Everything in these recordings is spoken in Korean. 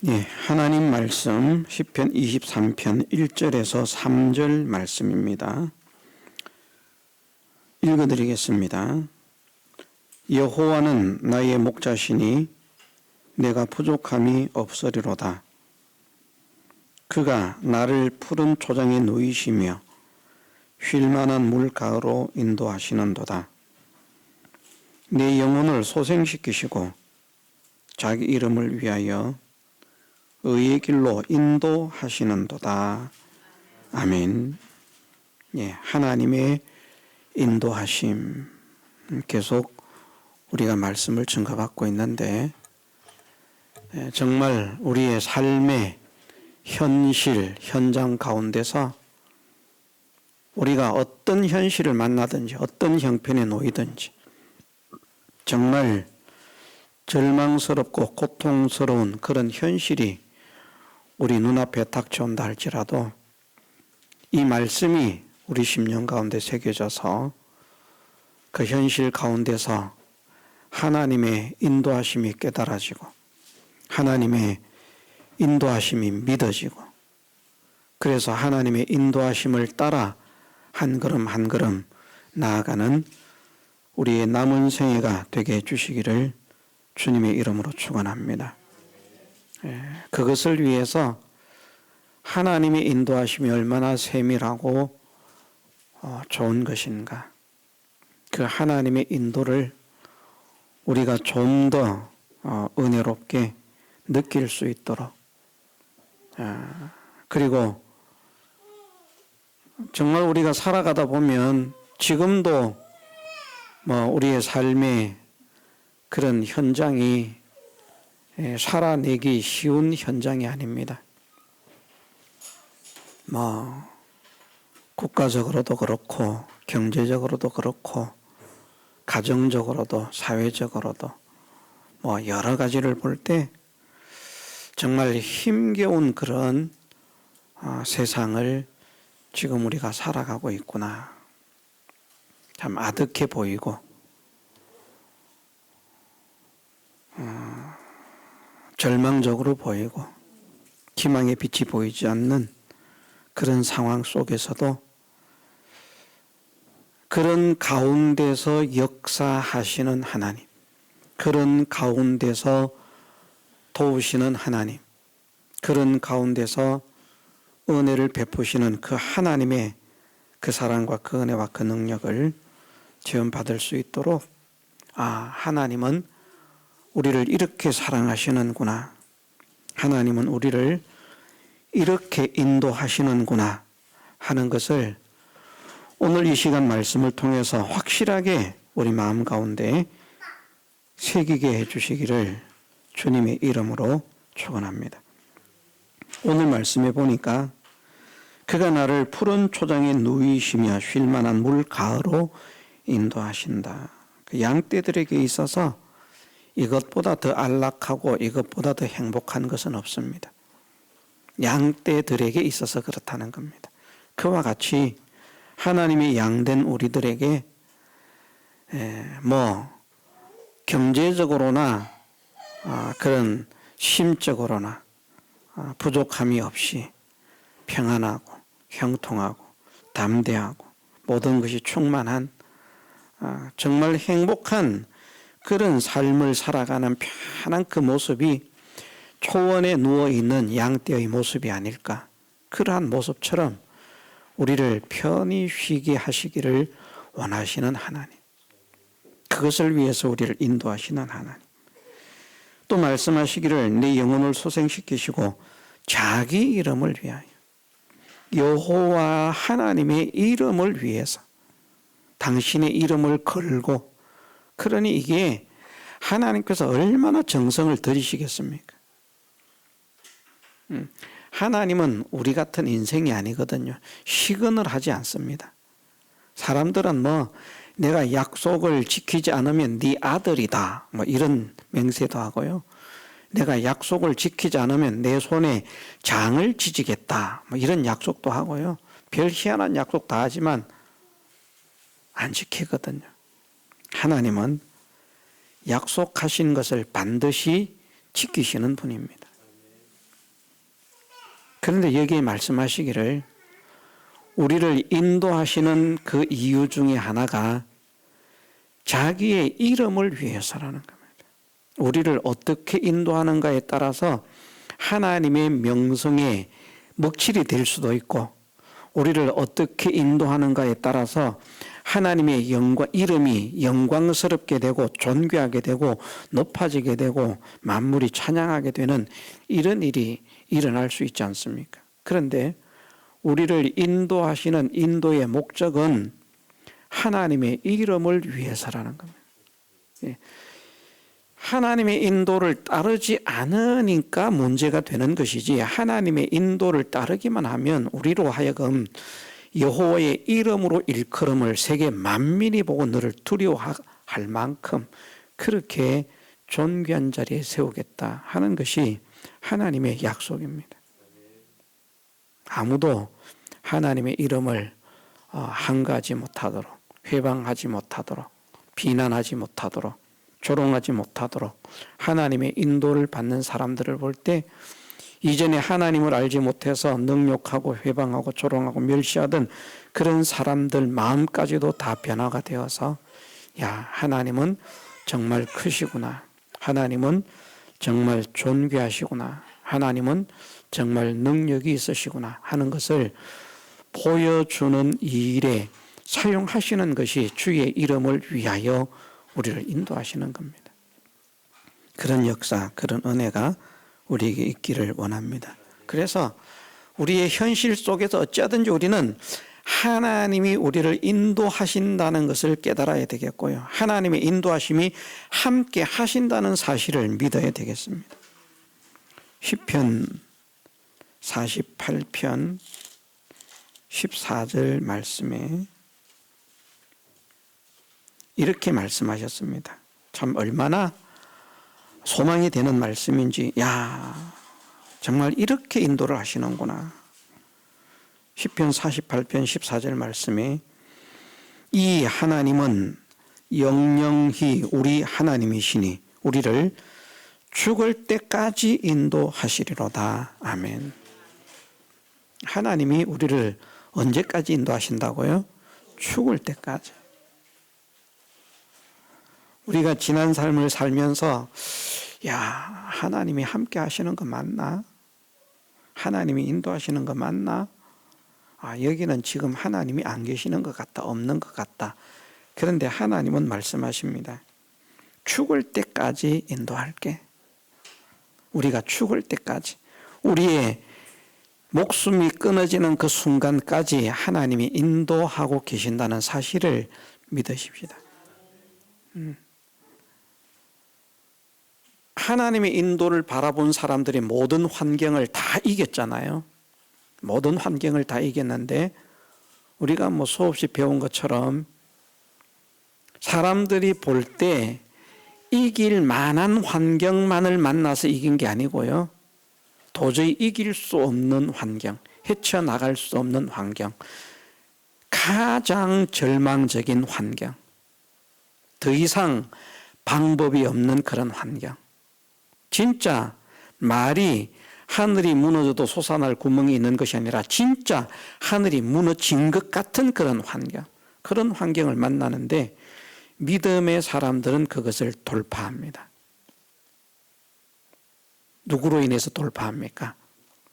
예, 하나님 말씀 시편 23편 1절에서 3절 말씀입니다. 읽어드리겠습니다. 여호와는 나의 목자시니 내가 부족함이 없으리로다. 그가 나를 푸른 초장에 누이시며 쉴만한 물가로 인도하시는도다. 내 영혼을 소생시키시고 자기 이름을 위하여 의의 길로 인도하시는도다. 아멘. 예, 하나님의 인도하심. 계속 우리가 말씀을 증거받고 있는데, 정말 우리의 삶의 현실, 현장 가운데서 우리가 어떤 현실을 만나든지 어떤 형편에 놓이든지 정말 절망스럽고 고통스러운 그런 현실이 우리 눈앞에 닥쳐온다 할지라도 이 말씀이 우리 심령 가운데 새겨져서 그 현실 가운데서 하나님의 인도하심이 깨달아지고 하나님의 인도하심이 믿어지고 그래서 하나님의 인도하심을 따라 한 걸음 한 걸음 나아가는 우리의 남은 생애가 되게 해주시기를 주님의 이름으로 축원합니다. 그것을 위해서 하나님의 인도하심이 얼마나 세밀하고 좋은 것인가. 그 하나님의 인도를 우리가 좀 더 은혜롭게 느낄 수 있도록 그리고 정말 우리가 살아가다 보면 지금도 우리의 삶의 그런 현장이 살아내기 쉬운 현장이 아닙니다. 국가적으로도 그렇고 경제적으로도 그렇고 가정적으로도 사회적으로도 여러 가지를 볼 때 정말 힘겨운 그런 세상을 지금 우리가 살아가고 있구나. 참 아득해 보이고 절망적으로 보이고 희망의 빛이 보이지 않는 그런 상황 속에서도 그런 가운데서 역사하시는 하나님, 그런 가운데서 도우시는 하나님, 그런 가운데서 은혜를 베푸시는 그 하나님의 그 사랑과 그 은혜와 그 능력을 체험받을 수 있도록 하나님은 우리를 이렇게 사랑하시는구나. 하나님은 우리를 이렇게 인도하시는구나 하는 것을 오늘 이 시간 말씀을 통해서 확실하게 우리 마음 가운데 새기게 해주시기를 주님의 이름으로 축원합니다. 오늘 말씀에 보니까 그가 나를 푸른 초장에 누이시며 쉴만한 물가로 인도하신다. 그 양떼들에게 있어서 이것보다 더 안락하고 이것보다 더 행복한 것은 없습니다. 양떼들에게 있어서 그렇다는 겁니다. 그와 같이 하나님의 양된 우리들에게 경제적으로나 그런 심적으로나 부족함이 없이 평안하고 형통하고 담대하고 모든 것이 충만한 정말 행복한 그런 삶을 살아가는 편한 그 모습이 초원에 누워있는 양떼의 모습이 아닐까. 그러한 모습처럼 우리를 편히 쉬게 하시기를 원하시는 하나님. 그것을 위해서 우리를 인도하시는 하나님. 또 말씀하시기를 내 영혼을 소생시키시고 자기 이름을 위하여 여호와 하나님의 이름을 위해서 당신의 이름을 걸고 그러니 이게 하나님께서 얼마나 정성을 들이시겠습니까? 하나님은 우리 같은 인생이 아니거든요. 시건을 하지 않습니다. 사람들은 내가 약속을 지키지 않으면 네 아들이다 이런 맹세도 하고요. 내가 약속을 지키지 않으면 내 손에 장을 지지겠다 이런 약속도 하고요. 별 희한한 약속 다 하지만 안 지키거든요. 하나님은 약속하신 것을 반드시 지키시는 분입니다. 그런데 여기에 말씀하시기를 우리를 인도하시는 그 이유 중에 하나가 자기의 이름을 위해서라는 겁니다. 우리를 어떻게 인도하는가에 따라서 하나님의 명성에 먹칠이 될 수도 있고, 우리를 어떻게 인도하는가에 따라서 하나님의 이름이 영광스럽게 되고 존귀하게 되고 높아지게 되고 만물이 찬양하게 되는 이런 일이 일어날 수 있지 않습니까? 그런데 우리를 인도하시는 인도의 목적은 하나님의 이름을 위해서라는 겁니다. 하나님의 인도를 따르지 않으니까 문제가 되는 것이지, 하나님의 인도를 따르기만 하면 우리로 하여금 여호와의 이름으로 일컬음을 세계 만민이 보고 너를 두려워할 만큼 그렇게 존귀한 자리에 세우겠다 하는 것이 하나님의 약속입니다. 아무도 하나님의 이름을 한가하지 못하도록, 회방하지 못하도록, 비난하지 못하도록, 조롱하지 못하도록 하나님의 인도를 받는 사람들을 볼 때 이전에 하나님을 알지 못해서 능욕하고 회방하고 조롱하고 멸시하던 그런 사람들 마음까지도 다 변화가 되어서, 야, 하나님은 정말 크시구나, 하나님은 정말 존귀하시구나, 하나님은 정말 능력이 있으시구나 하는 것을 보여주는 이 일에 사용하시는 것이 주의 이름을 위하여 우리를 인도하시는 겁니다. 그런 역사, 그런 은혜가 우리에게 있기를 원합니다. 그래서 우리의 현실 속에서 어찌하든지 우리는 하나님이 우리를 인도하신다는 것을 깨달아야 되겠고요, 하나님의 인도하심이 함께 하신다는 사실을 믿어야 되겠습니다. 시편 48편 14절 말씀에 이렇게 말씀하셨습니다. 참 얼마나 소망이 되는 말씀인지, 야, 정말 이렇게 인도를 하시는구나. 시편 48편 14절 말씀에 이 하나님은 영영히 우리 하나님이시니 우리를 죽을 때까지 인도하시리로다. 아멘. 하나님이 우리를 언제까지 인도하신다고요? 죽을 때까지. 우리가 지난 삶을 살면서, 야, 하나님이 함께 하시는 거 맞나? 하나님이 인도하시는 거 맞나? 아, 여기는 지금 하나님이 안 계시는 것 같다, 없는 것 같다. 그런데 하나님은 말씀하십니다. 죽을 때까지 인도할게. 우리가 죽을 때까지, 우리의 목숨이 끊어지는 그 순간까지 하나님이 인도하고 계신다는 사실을 믿으십시다. 하나님의 인도를 바라본 사람들이 모든 환경을 다 이겼잖아요. 모든 환경을 다 이겼는데 우리가 뭐 수없이 배운 것처럼 사람들이 볼 때 이길 만한 환경만을 만나서 이긴 게 아니고요, 도저히 이길 수 없는 환경, 헤쳐나갈 수 없는 환경, 가장 절망적인 환경, 더 이상 방법이 없는 그런 환경, 진짜 말이 하늘이 무너져도 솟아날 구멍이 있는 것이 아니라 진짜 하늘이 무너진 것 같은 그런 환경, 그런 환경을 만나는데 믿음의 사람들은 그것을 돌파합니다. 누구로 인해서 돌파합니까?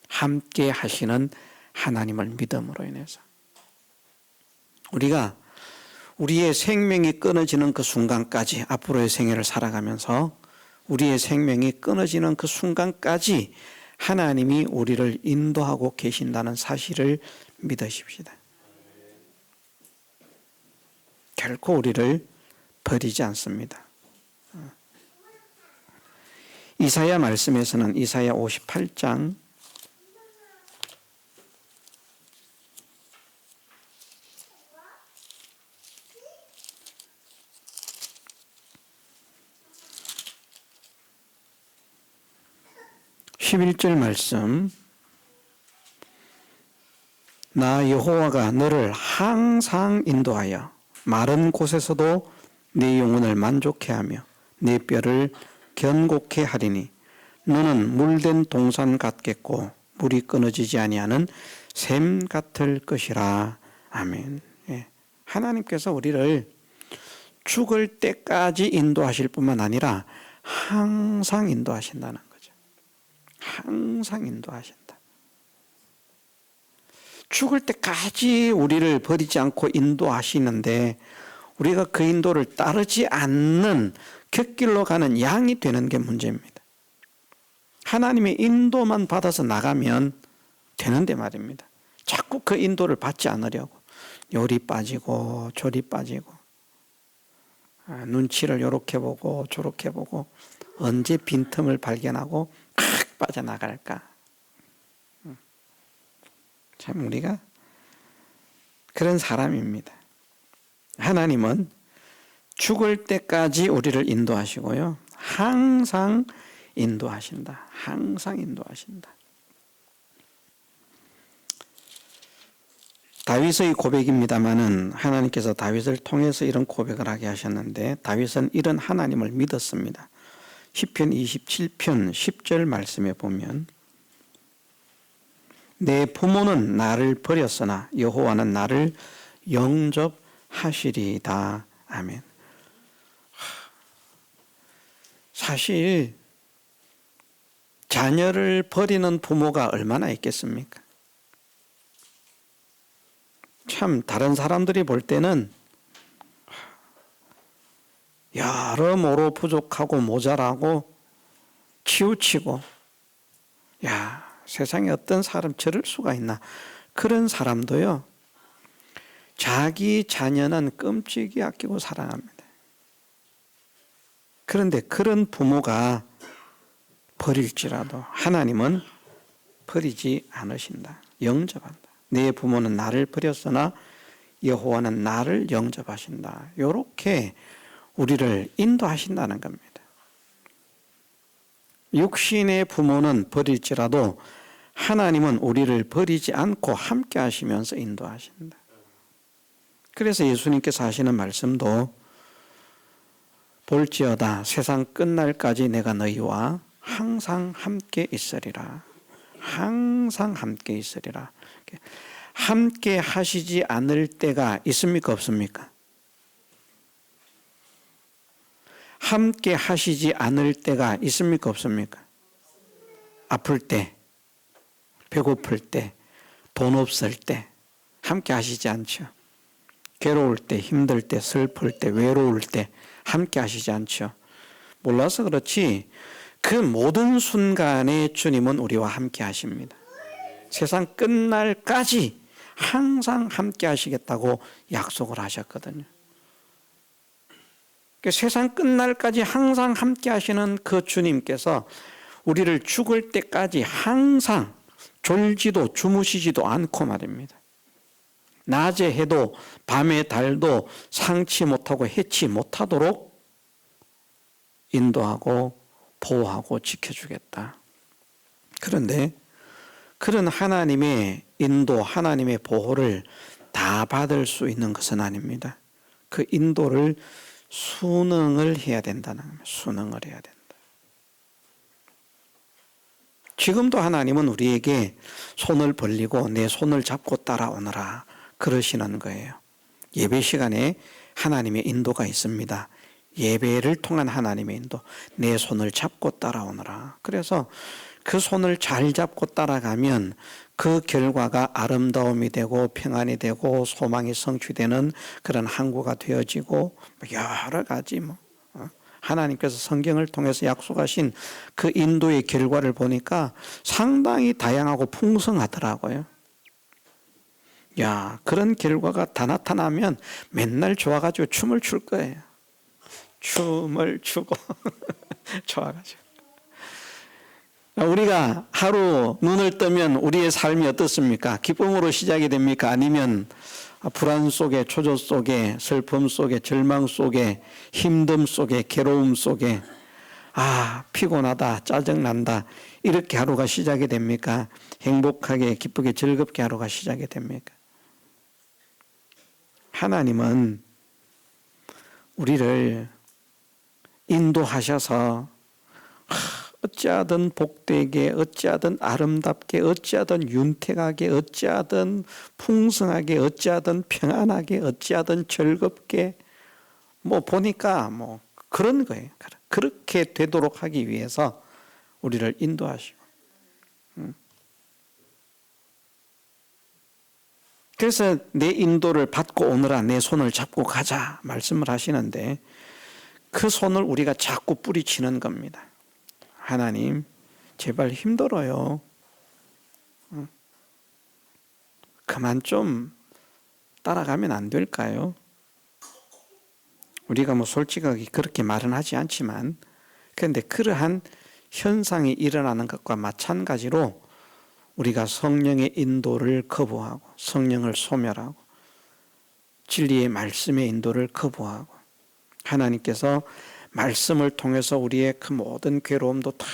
함께 하시는 하나님을 믿음으로 인해서. 우리가 우리의 생명이 끊어지는 그 순간까지, 앞으로의 생애를 살아가면서 우리의 생명이 끊어지는 그 순간까지 하나님이 우리를 인도하고 계신다는 사실을 믿으십시다. 결코 우리를 버리지 않습니다. 이사야 말씀에서는 이사야 58장 11절 말씀, 나 여호와가 너를 항상 인도하여 마른 곳에서도 네 영혼을 만족해 하며 네 뼈를 견고케 하리니 너는 물된 동산 같겠고 물이 끊어지지 아니하는 샘 같을 것이라. 아멘. 예. 하나님께서 우리를 죽을 때까지 인도하실 뿐만 아니라 항상 인도하신다는 거죠. 항상 인도하신다. 죽을 때까지 우리를 버리지 않고 인도하시는데 우리가 그 인도를 따르지 않는 곁길로 가는 양이 되는 게 문제입니다. 하나님의 인도만 받아서 나가면 되는데 말입니다. 자꾸 그 인도를 받지 않으려고 요리 빠지고 조리 빠지고 눈치를 요렇게 보고 저렇게 보고 언제 빈틈을 발견하고 팍 빠져나갈까. 참 우리가 그런 사람입니다. 하나님은 죽을 때까지 우리를 인도하시고요. 항상 인도하신다. 항상 인도하신다. 다윗의 고백입니다마는 하나님께서 다윗을 통해서 이런 고백을 하게 하셨는데 다윗은 이런 하나님을 믿었습니다. 시편 27편 10절 말씀에 보면 내 부모는 나를 버렸으나 여호와는 나를 영접하시리이다. 아멘. 사실 자녀를 버리는 부모가 얼마나 있겠습니까? 참 다른 사람들이 볼 때는 여러모로 부족하고 모자라고 치우치고 야 세상에 어떤 사람 저럴 수가 있나 그런 사람도요 자기 자녀는 끔찍이 아끼고 사랑합니다. 그런데 그런 부모가 버릴지라도 하나님은 버리지 않으신다. 영접한다. 내 부모는 나를 버렸으나 여호와는 나를 영접하신다. 이렇게 우리를 인도하신다는 겁니다. 육신의 부모는 버릴지라도 하나님은 우리를 버리지 않고 함께 하시면서 인도하신다. 그래서 예수님께서 하시는 말씀도 볼지어다 세상 끝날까지 내가 너희와 항상 함께 있으리라. 항상 함께 있으리라. 함께 하시지 않을 때가 있습니까? 없습니까? 함께 하시지 않을 때가 있습니까? 없습니까? 아플 때, 배고플 때, 돈 없을 때 함께 하시지 않죠. 괴로울 때, 힘들 때, 슬플 때, 외로울 때 함께 하시지 않죠. 몰라서 그렇지 그 모든 순간에 주님은 우리와 함께 하십니다. 세상 끝날까지 항상 함께 하시겠다고 약속을 하셨거든요. 세상 끝날까지 항상 함께 하시는 그 주님께서 우리를 죽을 때까지 항상 졸지도 주무시지도 않고 말입니다. 낮에 해도 밤에 달도 상치 못하고 해치 못하도록 인도하고 보호하고 지켜주겠다. 그런데 그런 하나님의 인도, 하나님의 보호를 다 받을 수 있는 것은 아닙니다. 그 인도를 순응을 해야 된다는 겁니다. 순응을 해야 된다. 지금도 하나님은 우리에게 손을 벌리고 내 손을 잡고 따라오너라 그러시는 거예요. 예배 시간에 하나님의 인도가 있습니다. 예배를 통한 하나님의 인도, 내 손을 잡고 따라오너라. 그래서 그 손을 잘 잡고 따라가면 그 결과가 아름다움이 되고 평안이 되고 소망이 성취되는 그런 항구가 되어지고 여러 가지 하나님께서 성경을 통해서 약속하신 그 인도의 결과를 보니까 상당히 다양하고 풍성하더라고요. 야, 그런 결과가 다 나타나면 맨날 좋아가지고 춤을 출 거예요. 춤을 추고 좋아가지고. 우리가 하루 눈을 뜨면 우리의 삶이 어떻습니까? 기쁨으로 시작이 됩니까? 아니면 불안 속에, 초조 속에, 슬픔 속에, 절망 속에, 힘듦 속에, 괴로움 속에 피곤하다, 짜증난다 이렇게 하루가 시작이 됩니까? 행복하게, 기쁘게, 즐겁게 하루가 시작이 됩니까? 하나님은 우리를 인도하셔서 어찌하든 복되게, 어찌하든 아름답게, 어찌하든 윤택하게, 어찌하든 풍성하게, 어찌하든 평안하게, 어찌하든 즐겁게, 뭐 보니까 뭐 그런 거예요. 그렇게 되도록 하기 위해서 우리를 인도하시고. 그래서 내 인도를 받고 오너라, 내 손을 잡고 가자 말씀을 하시는데, 그 손을 우리가 자꾸 뿌리치는 겁니다. 하나님, 제발 힘들어요. 그만 좀 따라가면 안 될까요? 우리가 뭐 솔직하게 그렇게 말은 하지 않지만, 그런데 그러한 현상이 일어나는 것과 마찬가지로 우리가 성령의 인도를 거부하고 성령을 소멸하고 진리의 말씀의 인도를 거부하고, 하나님께서 말씀을 통해서 우리의 그 모든 괴로움도 다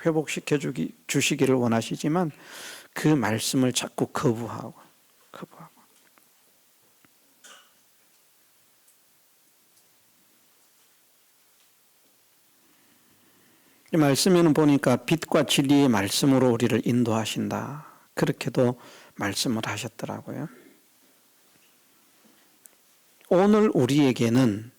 회복시켜 주시기를 원하시지만 그 말씀을 자꾸 거부하고. 이 말씀에는 보니까 빛과 진리의 말씀으로 우리를 인도하신다, 그렇게도 말씀을 하셨더라고요. 오늘 우리에게는,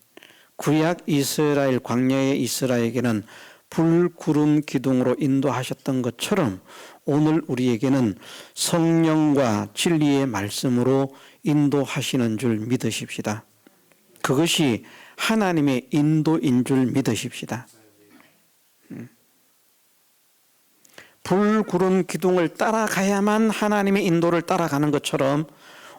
구약 이스라엘, 광야의 이스라엘에게는 불, 구름, 기둥으로 인도하셨던 것처럼 오늘 우리에게는 성령과 진리의 말씀으로 인도하시는 줄 믿으십시다. 그것이 하나님의 인도인 줄 믿으십시다. 불, 구름, 기둥을 따라가야만 하나님의 인도를 따라가는 것처럼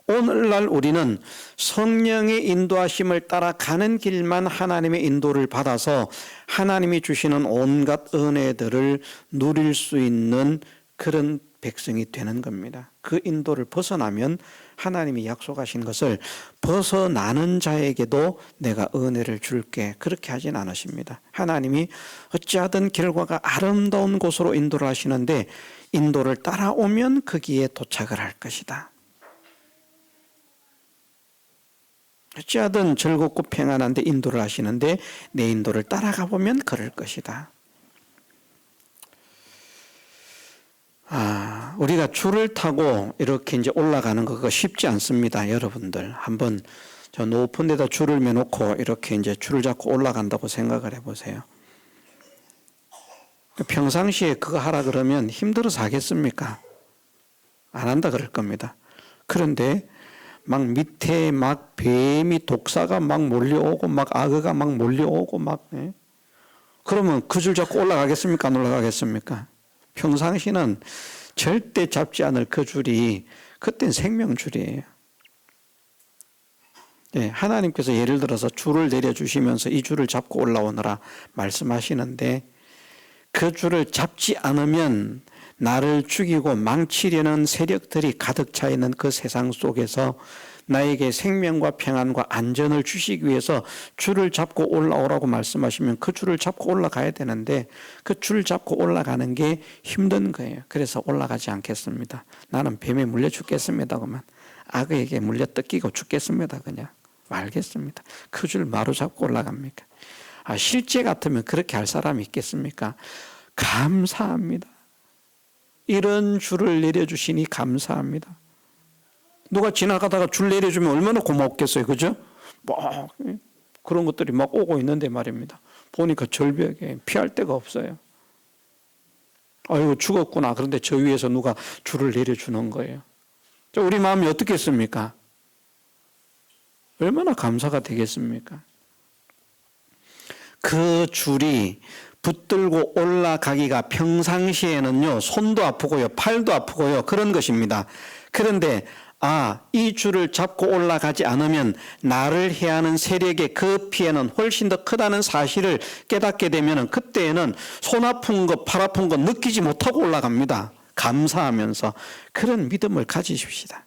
오늘날 우리는 성령의 인도하심을 따라가는 길만 하나님의 인도를 받아서 하나님이 주시는 온갖 은혜들을 누릴 수 있는 그런 백성이 되는 겁니다. 그 인도를 벗어나면 하나님이 약속하신 것을 벗어나는 자에게도 내가 은혜를 줄게, 그렇게 하진 않으십니다. 하나님이 어찌하든 결과가 아름다운 곳으로 인도를 하시는데, 인도를 따라오면 거기에 도착을 할 것이다. 어찌하든 즐겁고 평안한데 인도를 하시는데 내 인도를 따라가 보면 그럴 것이다. 우리가 줄을 타고 이렇게 이제 올라가는 거 그거 쉽지 않습니다. 여러분들 한번 저 높은 데다 줄을 매놓고 이렇게 이제 줄을 잡고 올라간다고 생각을 해보세요. 평상시에 그거 하라 그러면 힘들어서 하겠습니까? 안 한다 그럴 겁니다. 그런데 막 밑에 막 뱀이, 독사가 막 몰려오고 막 악어가 막 몰려오고 막, 그러면 그 줄 잡고 올라가겠습니까? 안 올라가겠습니까? 평상시는 절대 잡지 않을 그 줄이 그땐 생명줄이에요. 네, 하나님께서 예를 들어서 줄을 내려주시면서 이 줄을 잡고 올라오너라 말씀하시는데, 그 줄을 잡지 않으면 나를 죽이고 망치려는 세력들이 가득 차 있는 그 세상 속에서 나에게 생명과 평안과 안전을 주시기 위해서 줄을 잡고 올라오라고 말씀하시면 그 줄을 잡고 올라가야 되는데, 그 줄 잡고 올라가는 게 힘든 거예요. 그래서 올라가지 않겠습니다. 나는 뱀에 물려 죽겠습니다. 그만 악에게 물려 뜯기고 죽겠습니다. 그냥 말겠습니다. 그 줄 마루 잡고 올라갑니까? 실제 같으면 그렇게 할 사람이 있겠습니까? 감사합니다. 이런 줄을 내려주시니 감사합니다. 누가 지나가다가 줄 내려주면 얼마나 고맙겠어요. 그죠? 뭐 그런 것들이 막 오고 있는데 말입니다. 보니까 절벽에 피할 데가 없어요. 아이고 죽었구나. 그런데 저 위에서 누가 줄을 내려주는 거예요. 우리 마음이 어떻겠습니까? 얼마나 감사가 되겠습니까? 그 줄이 붙들고 올라가기가 평상시에는요, 손도 아프고요, 팔도 아프고요, 그런 것입니다. 그런데 이 줄을 잡고 올라가지 않으면 나를 해하는 세력의 그 피해는 훨씬 더 크다는 사실을 깨닫게 되면 그때에는 손 아픈 거, 팔 아픈 거 느끼지 못하고 올라갑니다. 감사하면서. 그런 믿음을 가지십시다.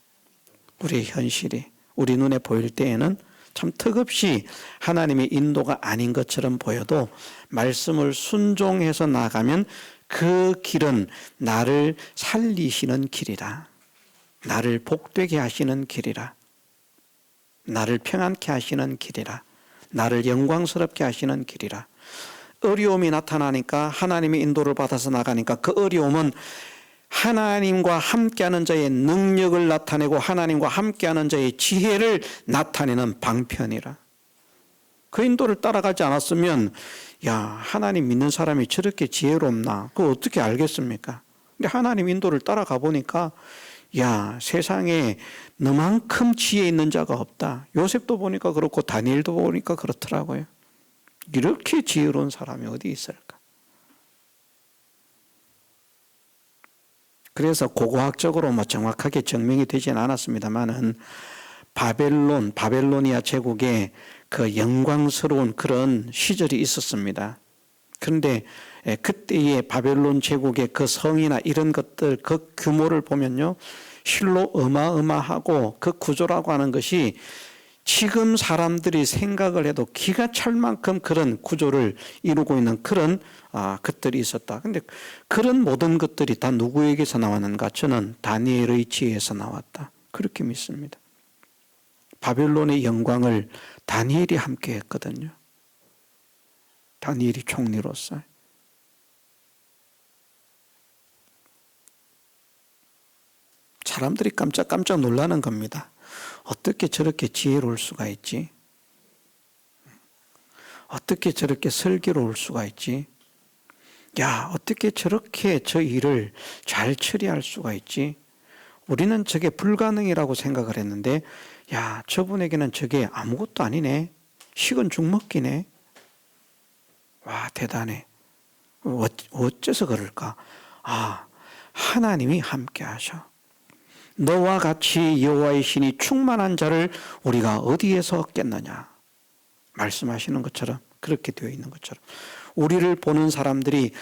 우리의 현실이 우리 눈에 보일 때에는 참 턱없이 하나님의 인도가 아닌 것처럼 보여도 말씀을 순종해서 나가면 그 길은 나를 살리시는 길이라, 나를 복되게 하시는 길이라, 나를 평안케 하시는 길이라, 나를 영광스럽게 하시는 길이라, 어려움이 나타나니까 하나님의 인도를 받아서 나가니까 그 어려움은 하나님과 함께하는 자의 능력을 나타내고 하나님과 함께하는 자의 지혜를 나타내는 방편이라. 그 인도를 따라가지 않았으면 야, 하나님 믿는 사람이 저렇게 지혜롭나? 그거 어떻게 알겠습니까? 근데 하나님 인도를 따라가 보니까 야, 세상에 너만큼 지혜 있는 자가 없다. 요셉도 보니까 그렇고 다니엘도 보니까 그렇더라고요. 이렇게 지혜로운 사람이 어디 있을까? 그래서 고고학적으로 뭐 정확하게 증명이 되지는 않았습니다만은 바벨로니아 제국에 그 영광스러운 그런 시절이 있었습니다. 그런데 그때의 바벨론 제국의 그 성이나 이런 것들 그 규모를 보면요, 실로 어마어마하고 그 구조라고 하는 것이 지금 사람들이 생각을 해도 기가 찰 만큼 그런 구조를 이루고 있는 그런 것들이 있었다. 근데 그런 모든 것들이 다 누구에게서 나왔는가? 저는 다니엘의 지혜에서 나왔다. 그렇게 믿습니다. 바벨론의 영광을 다니엘이 함께 했거든요. 다니엘이 총리로서. 사람들이 깜짝 놀라는 겁니다. 어떻게 저렇게 지혜로울 수가 있지? 어떻게 저렇게 슬기로울 수가 있지? 야, 어떻게 저렇게 저 일을 잘 처리할 수가 있지? 우리는 저게 불가능이라고 생각을 했는데 야, 저분에게는 저게 아무것도 아니네. 식은 죽 먹기네. 와, 대단해. 어째서 그럴까? 하나님이 함께 하셔. 너와 같이 여호와의 신이 충만한 자를 우리가 어디에서 얻겠느냐? 말씀하시는 것처럼, 그렇게 되어 있는 것처럼 우리를 보는 사람들이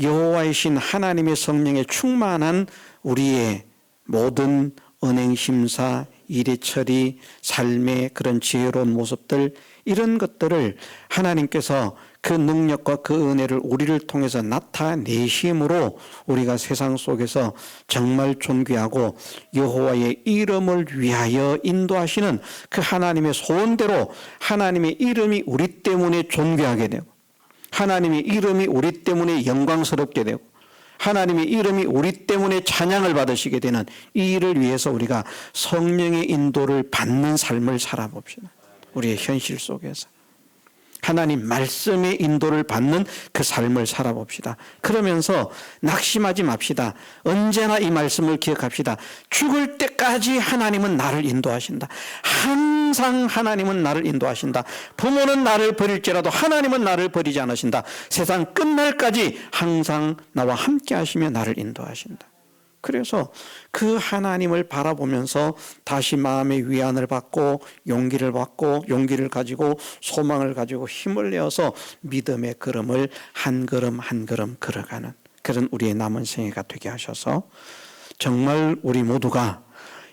여호와의 신 하나님의 성령에 충만한 우리의 모든 언행심사, 일의 처리, 삶의 그런 지혜로운 모습들, 이런 것들을 하나님께서 그 능력과 그 은혜를 우리를 통해서 나타내심으로 우리가 세상 속에서 정말 존귀하고 여호와의 이름을 위하여 인도하시는 그 하나님의 소원대로 하나님의 이름이 우리 때문에 존귀하게 되고 하나님의 이름이 우리 때문에 영광스럽게 되고 하나님의 이름이 우리 때문에 찬양을 받으시게 되는 이 일을 위해서 우리가 성령의 인도를 받는 삶을 살아봅시다. 우리의 현실 속에서 하나님 말씀의 인도를 받는 그 삶을 살아봅시다. 그러면서 낙심하지 맙시다. 언제나 이 말씀을 기억합시다. 죽을 때까지 하나님은 나를 인도하신다. 항상 하나님은 나를 인도하신다. 부모는 나를 버릴지라도 하나님은 나를 버리지 않으신다. 세상 끝날까지 항상 나와 함께 하시며 나를 인도하신다. 그래서 그 하나님을 바라보면서 다시 마음의 위안을 받고 용기를 가지고 소망을 가지고 힘을 내어서 믿음의 걸음을 한 걸음 한 걸음 걸어가는 그런 우리의 남은 생애가 되게 하셔서 정말 우리 모두가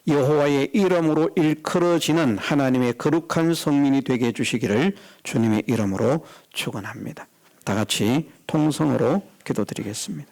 여호와의 이름으로 일컬어지는 하나님의 거룩한 성민이 되게 해주시기를 주님의 이름으로 축원합니다. 다 같이 통성으로 기도드리겠습니다.